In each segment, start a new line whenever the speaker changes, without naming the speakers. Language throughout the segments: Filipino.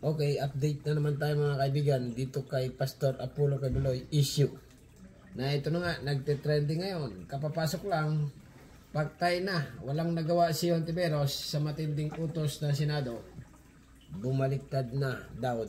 Okay, update na naman tayo mga kaibigan dito kay Pastor Apollo Kibuloy issue. Na ito na nga, nagte-trending ngayon. Kapapasok lang, pagtay na, walang nagawa si Hontiveros sa matinding utos ng Senado. Bumaliktad na daw.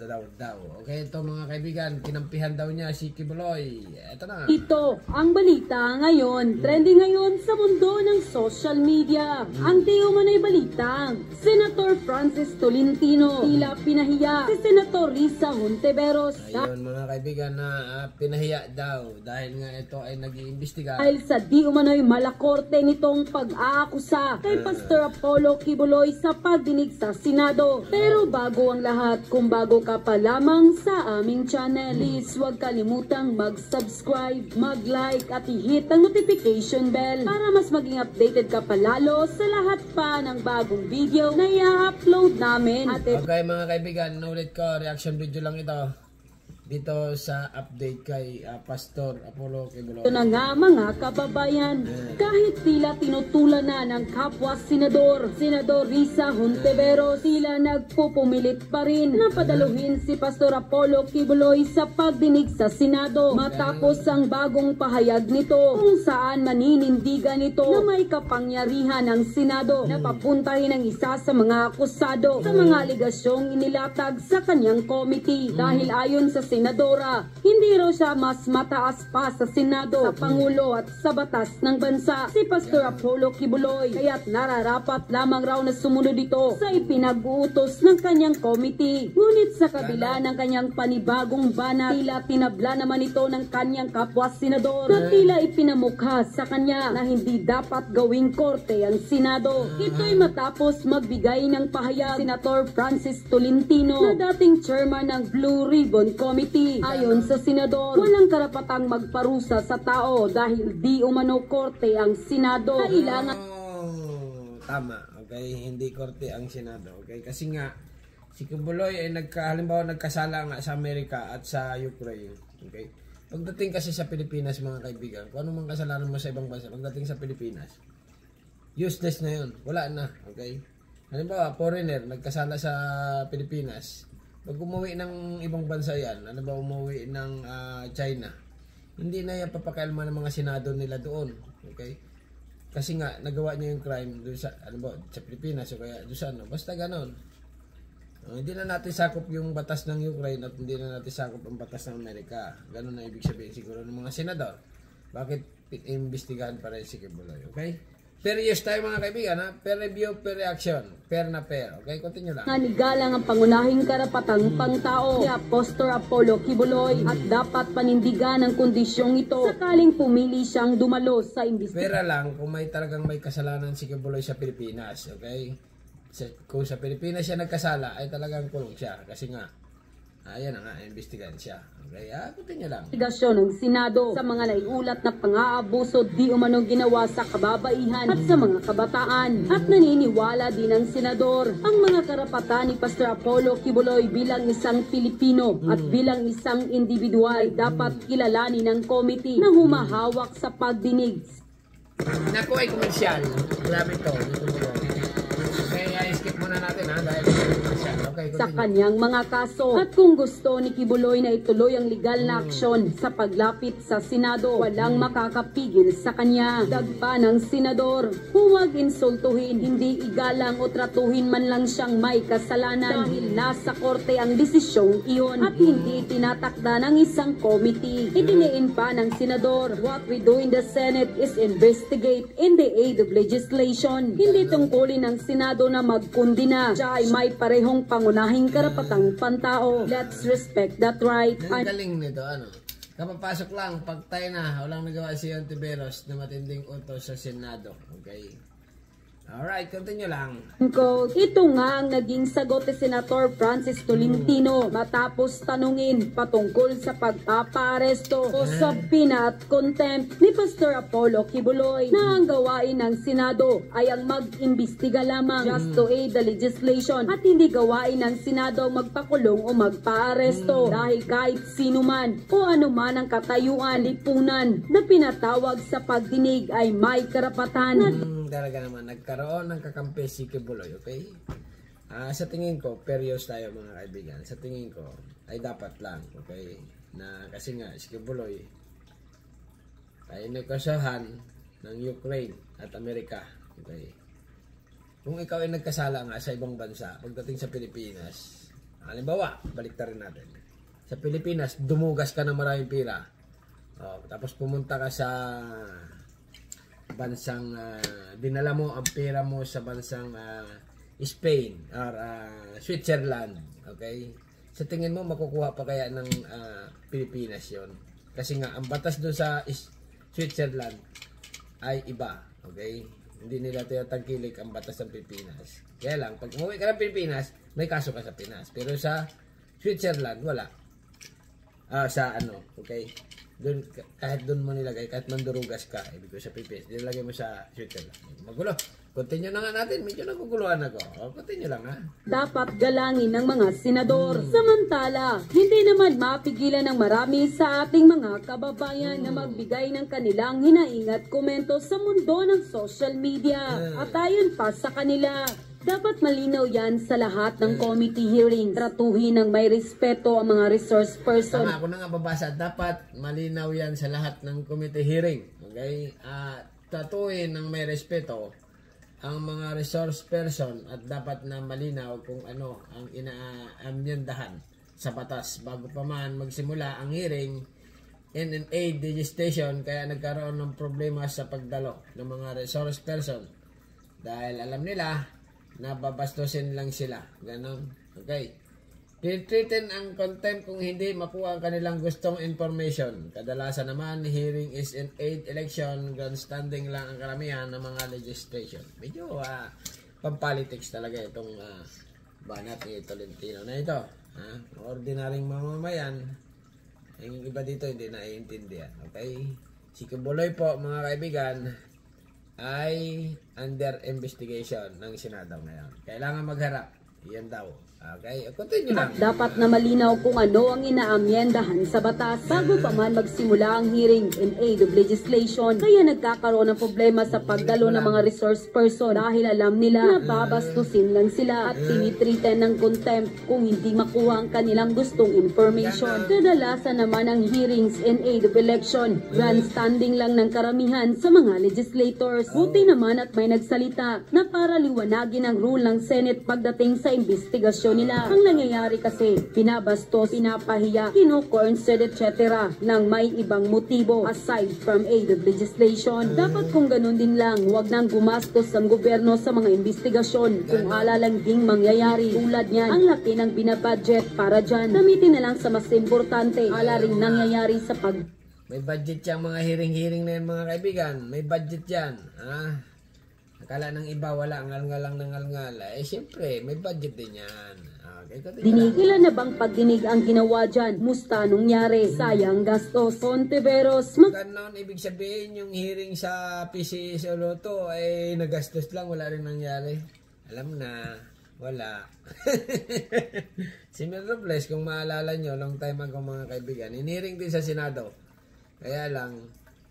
Okay, ito mga kaibigan, kinampihan daw niya si Kibuloy. Ito na.
Ito ang balita ngayon. Trending ngayon sa mundo ng social media. Ang di umano'y balitang Senator Francis Tolentino tila pinahiya si Senator Risa Hontiveros.
Ayun mga kaibigan na pinahiya daw dahil nga ito ay nag-iimbestiga.
Dahil sa di umano'y malakorte nitong pag-aakusa kay Pastor Apollo Kibuloy sa pagdinig sa Senado. Pero bago ang lahat, kung bago ka pa lamang sa aming channel, please huwag kalimutang mag-subscribe, mag-like at i-hit ang notification bell para mas maging updated ka palalo sa lahat pa ng bagong video na i-upload namin. At
okay mga kaibigan, ulit ko, reaction video lang ito dito sa update kay Pastor Apollo Kibuloy.
ito na nga mga kababayan, kahit tila tinutulan na ng kapwa Senador Risa Hontiveros, tila nagpupumilit pa rin na padaluhin si Pastor Apollo Kibuloy sa pagdinig sa Senado matapos ang bagong pahayag nito kung saan maninindigan nito na may kapangyarihan ng Senado na papuntahin ang isa sa mga akusado sa mga aligasyong inilatag sa kanyang committee. Dahil ayon sa Senadora, hindi raw siya mas mataas pa sa Senado, sa Pangulo at sa batas ng bansa si Pastor Apollo Kibuloy, kaya't nararapat lamang raw na sumunod ito sa ipinag-uutos ng kanyang committee. Ngunit sa kabila ng kanyang panibagong banat, tila tinabla naman ito ng kanyang kapwa Senador na tila ipinamukha sa kanya na hindi dapat gawing korte ang Senado. Ito'y matapos magbigay ng pahayag Senator Francis Tolentino na dating chairman ng Blue Ribbon Committee. Ayon sa Senador, walang karapatang magparusa sa tao dahil di umano korte ang Senado. Kailangan
tama, okay? Hindi korte ang Senado, okay? Kasi nga si Kibuloy ay halimbawa nagkasala nga sa Amerika at sa Ukraine, okay? Pagdating kasi sa Pilipinas mga kaibigan, kung ano mang kasalanan mo sa ibang bansa, pagdating sa Pilipinas, useless na yun, wala na, okay? Halimbawa, foreigner, nagkasala sa Pilipinas, pag umuwi ng ibang bansa yan, ano ba umuwi ng China, hindi na yan papakalma ng mga senado nila doon. Okay? Kasi nga, nagawa niya yung crime doon sa, ano ba, sa Pilipinas o kaya doon sa ano. Basta ganon. Hindi na natin sakop yung batas ng Ukraine at hindi na natin sakop ang batas ng Amerika. Ganon na ibig sabihin siguro ng mga senador. Bakit imbestigahan pa rin si Kibuloy? Okay? Per years tayo mga kaibigan, ha? Per review, per reaction, per na per. Okay, continue lang.
Nanigalang ang pangunahing karapatang pangtao ni Pastor Apollo Kibuloy at dapat panindigan ang kondisyong ito sakaling pumili siyang dumalo sa imbestigasyon.
Pera lang kung may talagang may kasalanan si Kibuloy sa Pilipinas, okay? Kung sa Pilipinas siya nagkasala, ay talagang kulong siya. Kasi nga, ayan na nga, imbestigahan siya. Okay, continue lang.
Investigasyon ng Senado sa mga naiulat na pang-aabuso di umanong ginawa sa kababaihan at sa mga kabataan. At naniniwala din ang Senador ang mga karapatan ni Pastor Apollo Kibuloy bilang isang Pilipino at bilang isang individual ay dapat kilalanin ng committee na humahawak sa pagdinig.
Naku ay komersyal. Grabe to. Okay, skip muna natin ha dahil komersyal. Okay,
sa kanyang mga kaso. At kung gusto ni Kibuloy na ituloy ang legal na aksyon sa paglapit sa Senado, walang makakapigil sa kanya. Dagpa ng Senador, huwag insultuhin, hindi igalang o tratuhin man lang siyang may kasalanan dahil nasa korte ang desisyong iyon at hindi tinatakda ng isang committee. Idiniin pa ng Senador, what we do in the Senate is investigate in the aid of legislation. Hindi tungkulin ng Senado na magkundina. Siya ay may parehong pangunahing karapatang pantao. Let's respect that right.
Ang galing nito, ano? Kapapasok lang, pagtay na, walang nagawa si Hontiveros na matinding utos sa Senado. Okay? Alright, continue lang.
Ito nga ang naging sagot ni Senator Francis Tolentino matapos tanungin patungkol sa pagpapaaresto o subpoena at contempt ni Pastor Apollo Kibuloy na ang gawain ng Senado ay ang mag-imbestiga lamang just to aid the legislation at hindi gawain ng Senado magpakulong o magpaaresto dahil kahit sino man o anuman ang katayuan, lipunan na pinatawag sa pagdinig ay may karapatan na
talaga naman nagkaroon ng kakampi si Kibuloy, okay? Sa tingin ko, perios tayo mga kaibigan. Sa tingin ko, ay dapat lang, okay? Na kasi nga, si Kibuloy ay nagkasahan ng Ukraine at Amerika, okay? Kung ikaw ay nagkasala nga sa ibang bansa, pagdating sa Pilipinas, halimbawa, balik rin natin. Sa Pilipinas, dumugas ka ng maraming pira. Tapos pumunta ka sa bansang, dinala mo ang pera mo sa bansang Spain or Switzerland, okay? Sa tingin mo, makukuha pa kaya ng Pilipinas yon? Kasi nga, ang batas doon sa Switzerland ay iba, okay? Hindi nila tinatangkilik ang batas ng Pilipinas. Kaya lang, pag umuwi ka ng Pilipinas, may kaso ka sa Pinas. Pero sa Switzerland, wala. Okay? Doon, kahit doon mo nilagay, kahit mandurugas ka, ibig ko sa Pilipinas, nilagay mo sa Switzerland. Magulo. Continue na nga natin. Medyo naguguluhan ako. Continue lang ha.
Dapat galangin ng mga senador. Samantala, hindi naman mapigilan ng marami sa ating mga kababayan na magbigay ng kanilang hinaing at komento sa mundo ng social media. At ayon pa sa kanila, dapat malinaw yan sa lahat ng committee hearings. Tratuhin ng may respeto ang mga resource person.
Tama, ako na nga babasa. Dapat malinaw yan sa lahat ng committee hearing. Okay? Tratuhin ng may respeto ang mga resource person at dapat na malinaw kung ano ang inaamyendahan sa batas bago pa man magsimula ang hearing in an aid legislation. Kaya nagkaroon ng problema sa pagdalo ng mga resource person dahil alam nila na babastusin lang sila. Ganon. Okay. Tinitreaten ang contempt kung hindi makuha ang kanilang gustong information. Kadalasan naman, hearing is an aid election, grandstanding lang ang karamihan ng mga legislation. Medyo pampolitics talaga itong banat ni Tolentino na ito. Ordinaryong mamamayan, yung iba dito hindi naiintindihan. Okay? Si Kibuloy po, mga kaibigan, ay under investigation ng Senado ngayon. Kailangan magharap. Yan daw. Okay, continue lang.
Dapat na malinaw kung ano ang inaamyendahan sa batas bago pa man magsimula ang hearing in aid of legislation. Kaya nagkakaroon ng problema sa pagdalo ng mga resource person dahil alam nila na babastusin lang sila at tinitreaten ng contempt kung hindi makuha ang kanilang gustong information. Kadalasan naman ang hearings in aid of election, grandstanding lang ng karamihan sa mga legislators. Buti naman at may nagsalita na para liwanagin ang rule ng Senate pagdating sa investigasyon nila. Ang nangyayari kasi, pinabastos, pinapahiya, kino-cornsed, etc. nang may ibang motibo aside from aid of legislation. Dapat kung ganun din lang, huwag nang gumastos ang gobyerno sa mga investigasyon kung alalang ding mangyayari. Tulad niyan, ang laki ng binabudget para dyan. Gamitin na lang sa mas importante, ala ring nangyayari sa
May budget yung mga hearing-hearing na yan, mga kaibigan. May budget yan. Akala ng iba wala, ngal-ngal lang ng ngal-ngal. Siyempre, may budget din yan.
Dinig. Ilan na bang pagdinig ang ginawa dyan? Musta nangyari? Sayang gastos. Hontiveros.
Ganon, ibig sabihin yung hearing sa PCE sa Lotto ay nagastos lang, wala rin nangyari. Alam na, wala. Si Mel Robles, kung maalala nyo, long time ago mga kaibigan, iniring din sa Senado. Kaya lang,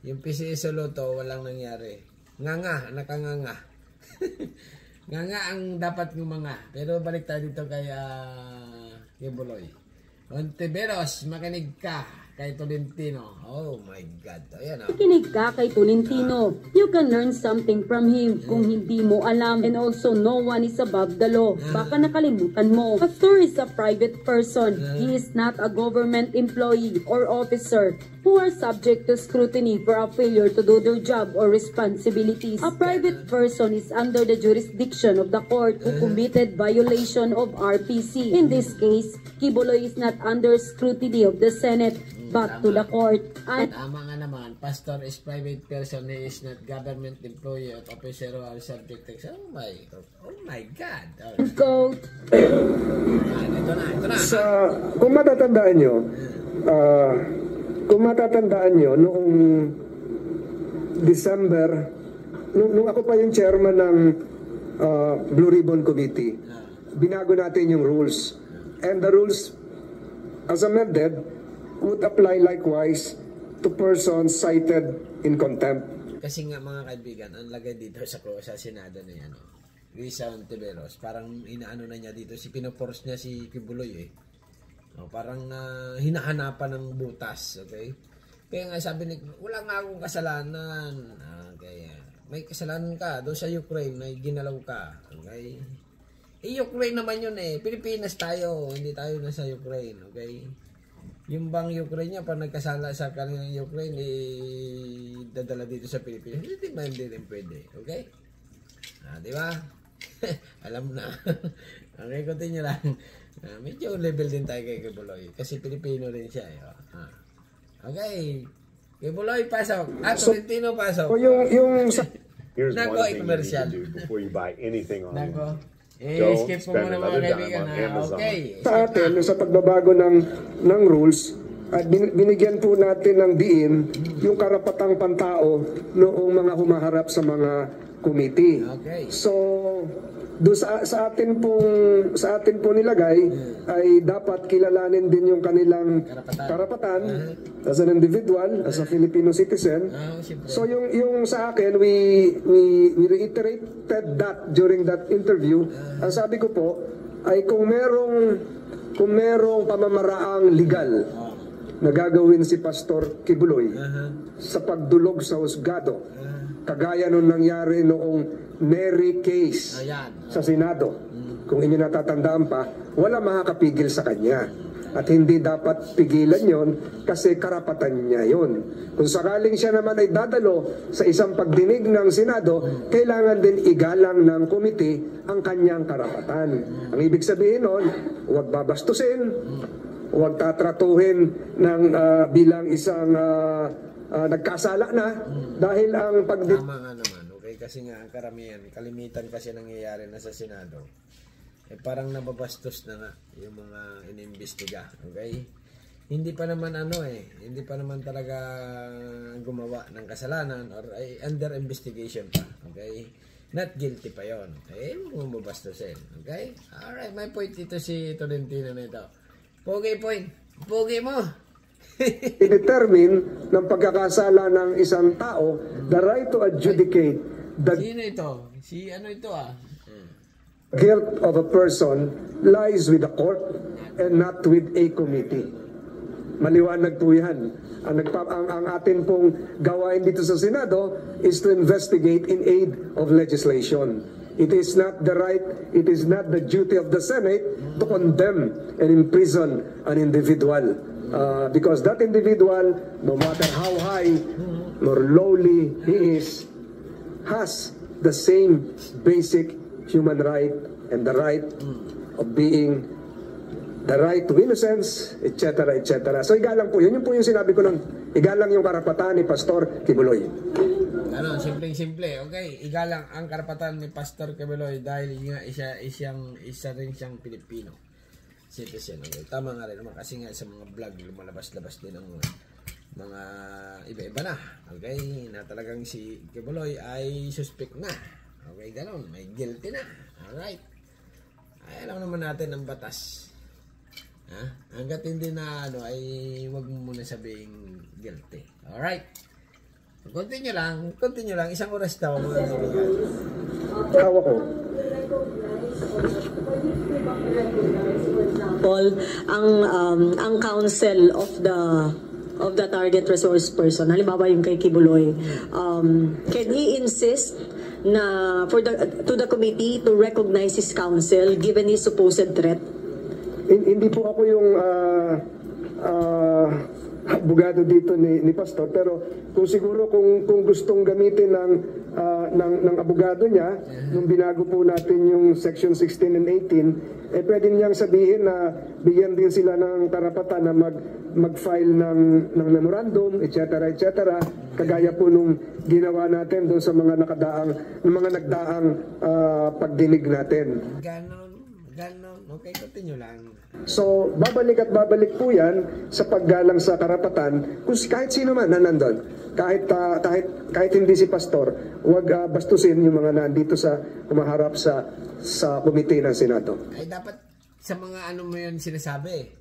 yung PCE sa Lotto, walang nangyari. Nakanganga. Nganga ang dapat ngumanga. Pero balik tayo dito kay Kibuloy. Ontiveros, makinig ka kay Tolentino. Oh my God. Ayan
Makinig ka kay Tolentino. You can learn something from him kung hindi mo alam. And also, no one is above the law. Baka nakalimutan mo. Pastor is a private person. He is not a government employee or officer who are subject to scrutiny for a failure to do their job or responsibilities. A private person is under the jurisdiction of the court who committed violation of RPC. In this case, Kibuloy is not under scrutiny of the Senate, but to the court. And
tama nga naman, pastor is private person, he is not government employee or officer or subject to... Oh my God.
Go.
Ito na.
Kung matatandaan nyo, noong December, nung ako pa yung chairman ng Blue Ribbon Committee, binago natin yung rules. And the rules, as amended, would apply likewise to persons cited in contempt.
Kasi nga mga kaibigan, ang lagay dito sa Senado na yan, Risa Hontiveros. Parang inaano na niya dito, pinoforce niya si Kibuloy parang hinahanapan ng butas, okay? Kaya nga sabi ni, wala nga akong kasalanan. Okay. May kasalanan ka doon sa Ukraine, may ginalaw ka. Okay? Ukraine naman yun Pilipinas tayo, hindi tayo nasa Ukraine, okay? Yung bang Ukraine niya, pag nagkasala sa kanilang Ukraine, dadala dito sa Pilipinas. Hindi din pwede, okay? Di ba? Alam na. Okay, continue lang. Medyo level din tayo kay Kibuloy. Kasi Pilipino rin siya. Okay. Kibuloy, pasok. Tolentino, pasok.
O yung
Here's
Nako,
one thing you need
commercial.
to do before you buy anything online.
Nako.
Don't
Skip ko
spend
muna mga
another dime
kaibigan.
on Amazon.
Okay.
sa atin, sa pagbabago ng rules, at binigyan po natin ng diin yung karapatang pantao noong mga humaharap sa mga committee.
Okay.
So, do sa atin po nilagay ay dapat kilalanin din yung kanilang karapatan as an individual, as a Filipino citizen.
Siyempre.
So yung sa akin, we reiterated that during that interview. Ang sabi ko po ay kung merong pamamaraang legal na gagawin si Pastor Kibuloy sa pagdulog sa husgado, kagaya nung nangyari noong Mary case sa Senado. Kung inyo natatandaan pa, wala makakapigil sa kanya. At hindi dapat pigilan yon kasi karapatan niya yon. Kung sakaling siya naman ay dadalo sa isang pagdinig ng Senado, kailangan din igalang ng komite ang kanyang karapatan. Ang ibig sabihin nun, huwag babastusin, huwag tatratuhin ng bilang isang nagkasala na dahil ang
Tama nga naman. Okay, kasi nga ang kalimitan kasi nangyayari na sa Senado. Parang nababastos na nga yung mga inimbestiga. Okay? Hindi pa naman hindi pa naman talaga gumawa ng kasalanan or ay under investigation pa. Okay? Not guilty pa yon. Okay? Bumabastusin. Okay? Alright, may point dito si Tolentino nito. Pogi point. Pogi mo.
i-determine ng pagkakasala ng isang tao the right to adjudicate the
Sino ito? Si ano ito
guilt of a person lies with the court and not with a committee. Maliwanag po yan. Ang atin pong gawain dito sa Senado is to investigate in aid of legislation. It is not the right, it is not the duty of the Senate to condemn and imprison an individual. Because that individual, no matter how high nor lowly he is, has the same basic human right and the right of being, the right to innocence, etc., etc. So igalang po yun. Yun po yung sinabi ko nun. Igalang yung karapatan ni Pastor Kibuloy.
Simpleng-simple. Okay, igalang ang karapatan ni Pastor Kibuloy dahil nga isa rin siyang Pilipino citizen. Okay, tama nga rin naman kasi nga sa mga vlog lumalabas-labas din ang mga iba-iba na. Okay, na talagang si Kibuloy ay suspect na. Okay, ganoon. May guilty na. Alright. Ay, alam naman natin ang batas. Hanggat hindi na ay wag mo muna sabing guilty. Alright. Continue lang. Isang oras daw mga kaibigan.
Tawa ko.
Paul, ang counsel of the target resource person, halimbawa yung kay Kibuloy, can he insist na to the committee to recognize his counsel given his supposed threat?
Hindi po ako yung abogado dito ni Pastor, pero kung gustong gamitin ng abogado niya nung binago po natin yung section 16 and 18, pwede niyang sabihin na bigyan din sila ng karapatan na mag-file ng memorandum, etc., kagaya po nung ginawa natin doon sa mga nagdaang pagdinig natin.
Ganon. Okay, continue lang.
So, babalik po yan sa paggalang sa karapatan kung kahit sino man na nandun. Kahit hindi si Pastor, huwag bastusin yung mga nandito sa humaharap sa komite ng Senado.
Ay dapat sa mga ano mo yun sinasabi.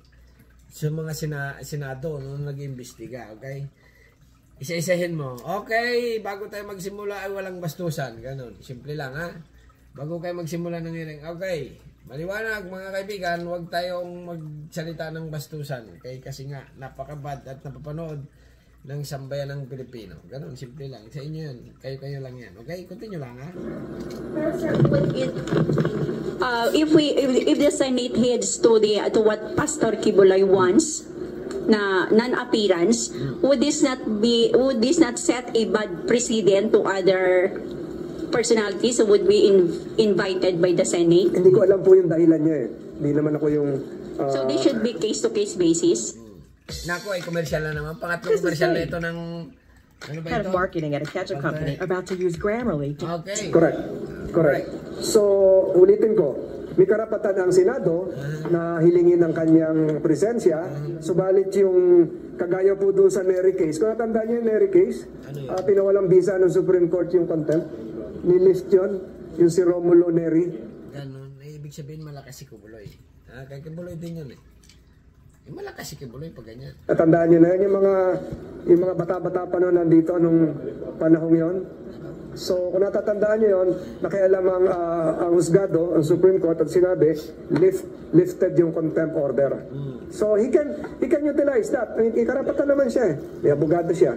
Sa mga Senado nung nag-imbestiga, okay? Isa-isahin mo. Okay, bago tayo magsimula ay walang bastusan. Ganon. Simple lang, ha? bago kayo magsimula ng hearing. Okay, maliwanag mga kaibigan, huwag tayong magsalita ng bastusan. Okay, kasi nga, napakabad at napapanood ng sambayan ng Pilipino. Ganun, simple lang. Sa inyo yun, kayo lang yan. Okay, continue lang ha.
If the Senate heads to what Pastor Kibuloy wants, na non-appearance, would this not set a bad precedent to other personalities who would be invited by the Senate?
Hindi ko alam po yung dahilan niya eh. Hindi naman ako yung...
So they should be case-to-case basis?
Nako, ay commercial na naman. Pangatlong commercial na ito ng... Ano ba
Head
ito?
of marketing at a ketchup company about to use Grammarly to
Okay.
Correct. So, ulitin ko, may karapatan ang Senado na hilingin ang kanyang presensya, subalit yung kagaya po doon sa Nery case, kung natandaan niyo yung Nery case, pinawalang bisa ng Supreme Court yung contempt, nilist yun, yung si Romulo Nery.
Ganun. Ibig sabihin malakas si Kibuloy. Kay Kibuloy din yun eh. Malakas si Kibuloy pag ganyan.
Natandaan niyo na yun, yung mga bata-bata pa noon nandito nung panahong yon. So, kung natatandaan niyo yun, nakialam ang husgado, ang Supreme Court at sinabi, lifted yung contempt order. So, he can utilize that. I mean, ikarapatan naman siya eh. May abogado siya.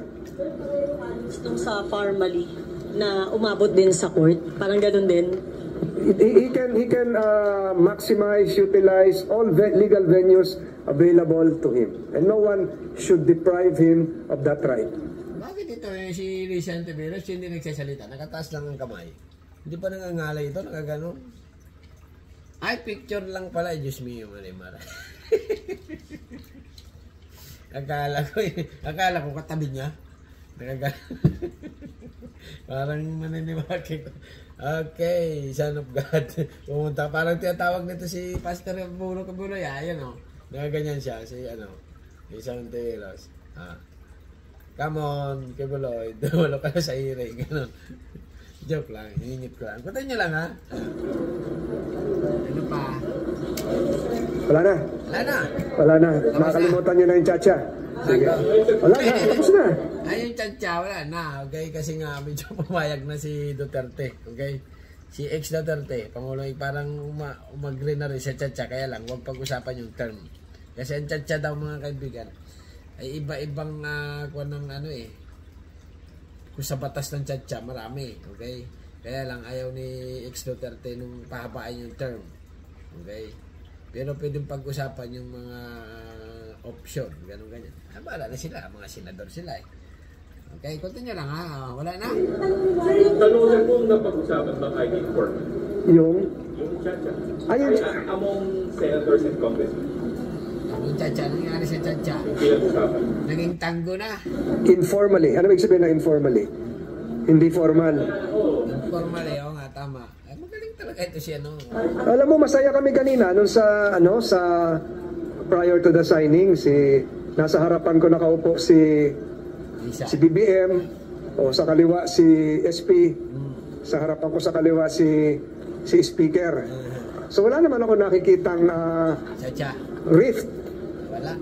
Itong sa formally na umabot din sa court, parang ganun din.
He can maximize, utilize all legal venues available to him. And no one should deprive him of that right.
Bakit ito si Risa Hontiveros hindi nagsasalita? Nakataas lang ang kamay. Hindi pa nangangalay ito, nakaganon. Ay, picture lang pala. Diyos mio, Marimara. Akala ko katabi niya. Nakaganon. Parang maniniwaki ko. Okay, son of God. Pumunta. Parang tinatawag nito si Pastor Puro Kibuloy. Ayan o. Nakaganyan siya. Si Risa Hontiveros. Come on, Kibuloy. Dumalo ka na sa hearing. Ganon. Joke lang. Hiningit ko lang. Kuntan nyo lang ha. Ano pa?
Wala na.
Wala na.
Makalimutan nyo na yung chacha. Sige. Wala na. Tapos na.
Ay, yung tsatsya, wala na. Okay? Kasi nga, medyo pumayag na si Duterte. Okay? Si ex-Duterte. Pangulong parang umagri na rin sa tsatsya. Kaya lang, huwag pag-usapan yung term. Kasi ang tsatsya daw mga kaibigan, ay iba-ibang kuwan ng ano eh. Kung sa batas ng tsatsya, marami. Okay? Kaya lang, ayaw ni ex-Duterte nung pahabain yung term. Okay? Pero pwedeng pag-usapan yung mga option, ganun ganyan. Bahala na sila, mga senador sila eh. Okay, continue lang ha. Wala na.
Tanungan mo na pag-usapan ba kay informal?
Yung
Chacha.
ayun.
Among senators and congressmen.
Yung tsatsya, nangyari sa tsatsya.
Pinag-usapan.
Naging tango na.
Informally. Ano ibig sabihin na informally? Hindi formal.
Informal eh, oo nga, tama. Ay, magaling talaga ito siya, no?
Alam mo, masaya kami kanina nung sa prior to the signing, nasa harapan ko nakaupo si BBM, o sa kaliwa si SP, sa harapan ko sa kaliwa si Speaker. So wala naman ako nakikitang
Tsatsya.
rift.
Wala.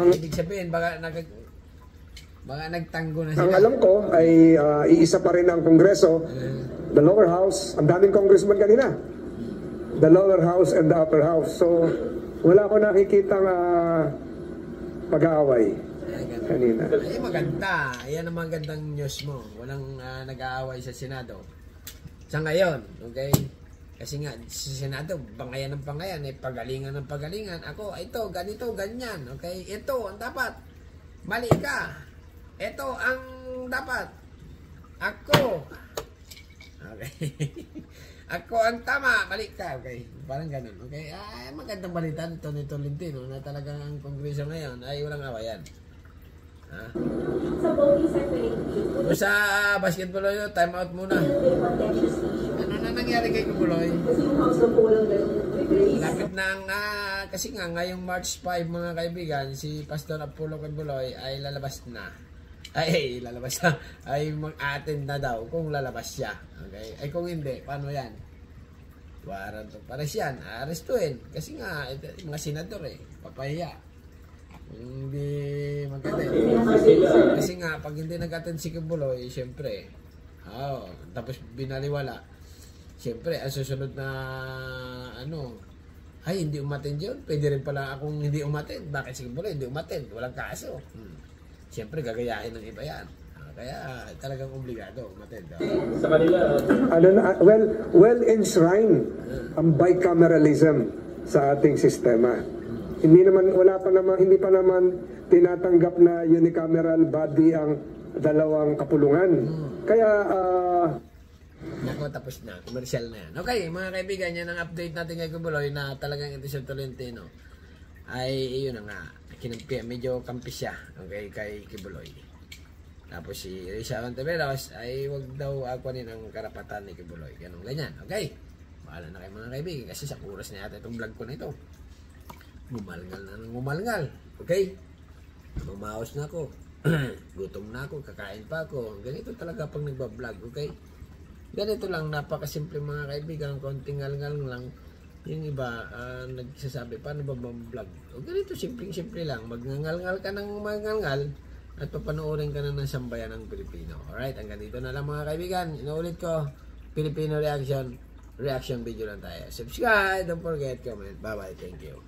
Ibig sabihin, baka nagtango na sila.
Ang alam ko ay iisa pa rin ang Kongreso, the lower house, ang daming congressman kanina. The lower house and the upper house. So wala ko nakikitang pag-aaway kanina.
Ay, maganda. Yan ang magandang news mo. Walang nag-aaway sa Senado. Sa ngayon, okay? Kasi nga, sa Senado, bangayan ng bangayan, pagalingan ng pagalingan. Ako, ito, ganito, ganyan. Okay? Ito, ang dapat. Mali ka. Ito, ang dapat. Ako. Okay. Ako ang tama, mali ka. Okay, parang ganun. Okay, ay magandang balita nito ni Tolentino na talagang ang Kongreso ngayon ay walang awayan.
Sa voting separately,
Sa basketball yun, time out muna. Ano na nangyari kay Kibuloy?
kasi yung House of Poland
Lapit na ang, kasi nga ngayong March 5 mga kaibigan, si Pastor Apollo Kibuloy ay lalabas na. Ay mag-attend na daw kung lalabas siya. Okay? Ay kung hindi, paano yan? Warrant of arrest yan. Arestuin. Kasi nga, mga senador papahiya. Hindi maganda. Kasi nga, pag hindi nag-attend si Kibuloy, syempre, tapos binaliwala. Siyempre, ang susunod na ay, hindi umattend yun. Pwede rin pala akong hindi umattend. Bakit si Kibuloy hindi umattend? Walang kaso. Siyempre, gagayahin ng iba yan. Kaya talagang obligado umattend.
Sa kanila,
well enshrined ang bicameralism sa ating sistema. Hindi pa naman tinatanggap na unicameral body ang dalawang kapulungan. Kaya
Nako, tapos na. Commercial na yan. Okay, mga kaibigan, yan ang update natin kay Kibuloy na talagang ito si Tolentino ay yun na nga. Medyo kampis siya, okay, kay Kibuloy. Tapos si Risa Hontiveros ay wag daw akuanin ang karapatan ni Kibuloy. Ganun ganyan, okay? Bahala na kayo mga kaibigan kasi sa oras na yata itong vlog ko na ito. Ngumalngal na ng ngumalngal, okay? Mamaos na ako. Gutom na ako, kakain pa ako. Ganito talaga pag nagbablog, okay? Ganito lang, napakasimple mga kaibigan, konting ngal-ngal lang. Yung iba, nagsasabi, paano ba mag-vlog? O ganito, simpleng-simple lang. Magngangal-ngal ka ng magngangal at papanoorin ka na ng sambayan ng Pilipino. Alright, hanggang dito na lang mga kaibigan. Inuulit ko, Filipino reaction video lang tayo. Subscribe, don't forget, comment. Bye-bye, thank you.